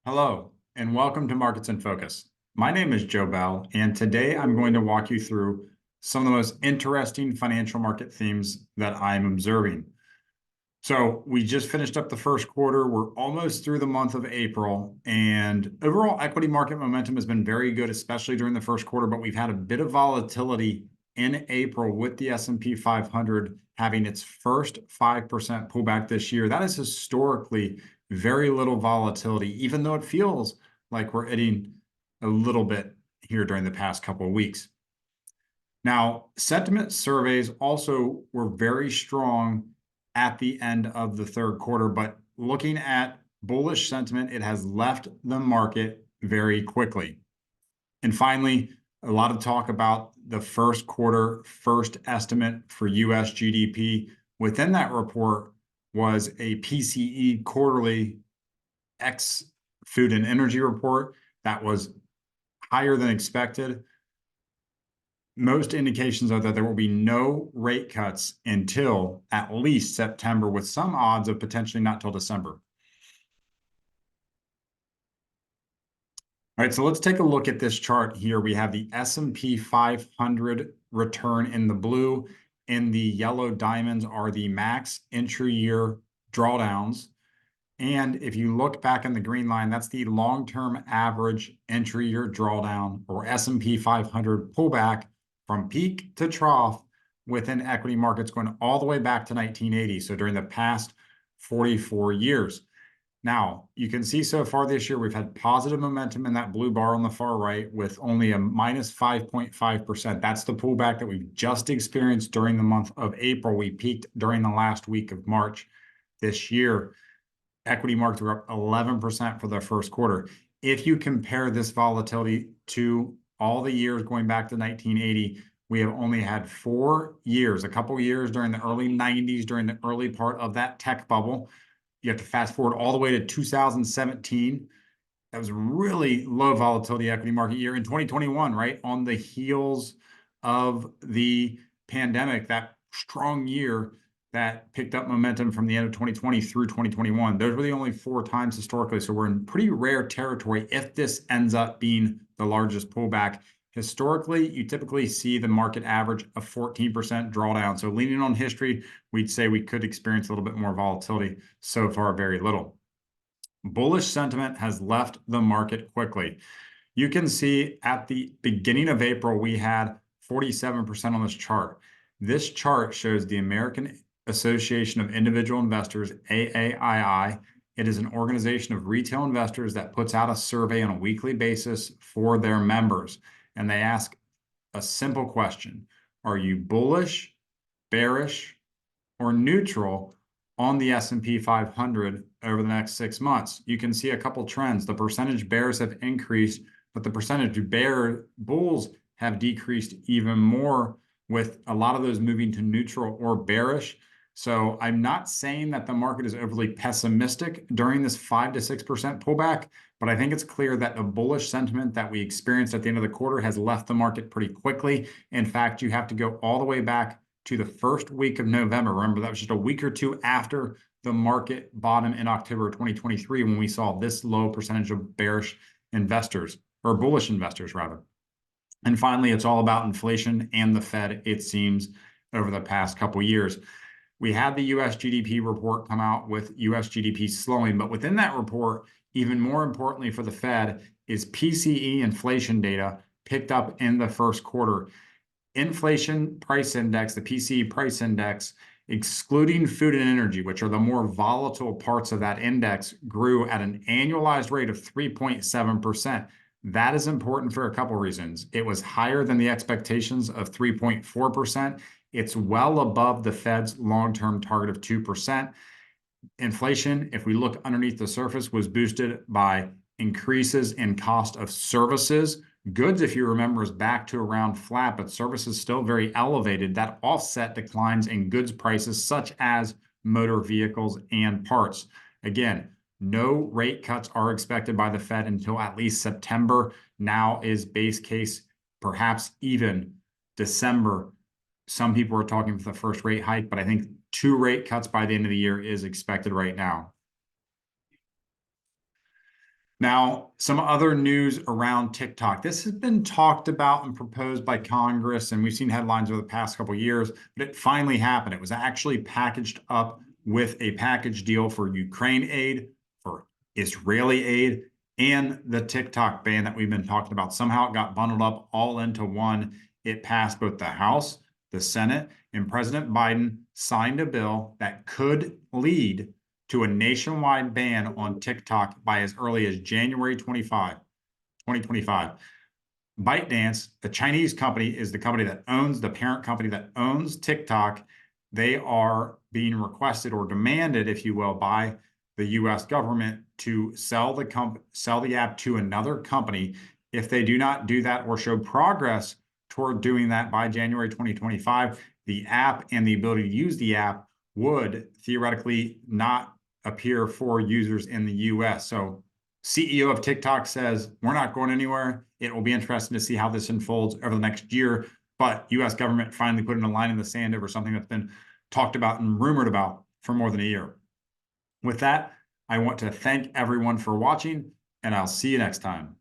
Hello, and welcome to Markets in Focus. My name is Joe Bell, and today I'm going to walk you through some of the most interesting financial market themes that I'm observing. So we just finished up the first quarter. We're almost through the month of April, and overall equity market momentum has been very good, especially during the first quarter, but we've had a bit of volatility in April with the S&P 500 having its first 5% pullback this year. That is historically very little volatility, even though it feels like we're hitting a little bit here during the past couple of weeks. Now, sentiment surveys also were very strong at the end of the third quarter, but looking at bullish sentiment, it has left the market very quickly. And finally, a lot of talk about the first quarter first estimate for US GDP. Within that report was a PCE quarterly ex food and energy report that was higher than expected. Most indications are that there will be no rate cuts until at least September, with some odds of potentially not till December. All right, so let's take a look at this chart here. We have the S&P 500 return in the blue. In the yellow diamonds are the max intra-year drawdowns. And if you look back in the green line, that's the long-term average intra-year drawdown, or S&P 500 pullback from peak to trough within equity markets going all the way back to 1980. So during the past 44 years. Now, you can see so far this year, we've had positive momentum in that blue bar on the far right with only a minus 5.5%. That's the pullback that we've just experienced during the month of April. We peaked during the last week of March this year. Equity markets were up 11% for the first quarter. If you compare this volatility to all the years going back to 1980, we have only had 4 years, a couple years during the early 90s, during the early part of that tech bubble. You have to fast forward all the way to 2017. That was a really low volatility equity market year. In 2021, right, on the heels of the pandemic, that strong year that picked up momentum from the end of 2020 through 2021. Those were the only 4 times historically. So we're in pretty rare territory if this ends up being the largest pullback. Historically, you typically see the market average of 14% drawdown. So leaning on history, we'd say we could experience a little bit more volatility. So far, very little. Bullish sentiment has left the market quickly. You can see at the beginning of April, we had 47% on this chart. This chart shows the American Association of Individual Investors, AAII. It is an organization of retail investors that puts out a survey on a weekly basis for their members. And they ask a simple question: are you bullish, bearish, or neutral on the S&P 500 over the next 6 months? You can see a couple trends. The percentage bears have increased, but the percentage bulls have decreased even more, with a lot of those moving to neutral or bearish. So I'm not saying that the market is overly pessimistic during this 5 to 6% pullback, but I think it's clear that the bullish sentiment that we experienced at the end of the quarter has left the market pretty quickly. In fact, you have to go all the way back to the first week of November. Remember, that was just a week or two after the market bottom in October 2023, when we saw this low percentage of bearish investors, or bullish investors rather. And finally, it's all about inflation and the Fed, it seems, over the past couple of years. We had the US GDP report come out with US GDP slowing, but within that report, even more importantly for the Fed, is PCE inflation data picked up in the first quarter. Inflation price index, the PCE price index, excluding food and energy, which are the more volatile parts of that index, grew at an annualized rate of 3.7%. That is important for a couple reasons. It was higher than the expectations of 3.4%. It's well above the Fed's long-term target of 2%. Inflation, if we look underneath the surface, was boosted by increases in cost of services. Goods, if you remember, is back to around flat, but services still very elevated. That offset declines in goods prices, such as motor vehicles and parts. Again, no rate cuts are expected by the Fed until at least September. Now is base case, perhaps even December. Some people are talking for the first rate hike, but I think 2 rate cuts by the end of the year is expected right now. Now, some other news around TikTok. This has been talked about and proposed by Congress, and we've seen headlines over the past couple of years, but it finally happened. It was actually packaged up with a package deal for Ukraine aid, for Israeli aid, and the TikTok ban that we've been talking about. Somehow it got bundled up all into one. It passed both the House, the Senate, and President Biden signed a bill that could lead to a nationwide ban on TikTok by as early as January 2025. ByteDance, the Chinese company, is the company that owns, the parent company that owns TikTok. They are being requested or demanded, if you will, by the US government to sell the app to another company. If they do not do that or show progress toward doing that by January 2025, the app and the ability to use the app would theoretically not appear for users in the US. So CEO of TikTok says, we're not going anywhere. It will be interesting to see how this unfolds over the next year. But US government finally putting a line in the sand over something that's been talked about and rumored about for more than a year. With that, I want to thank everyone for watching, and I'll see you next time.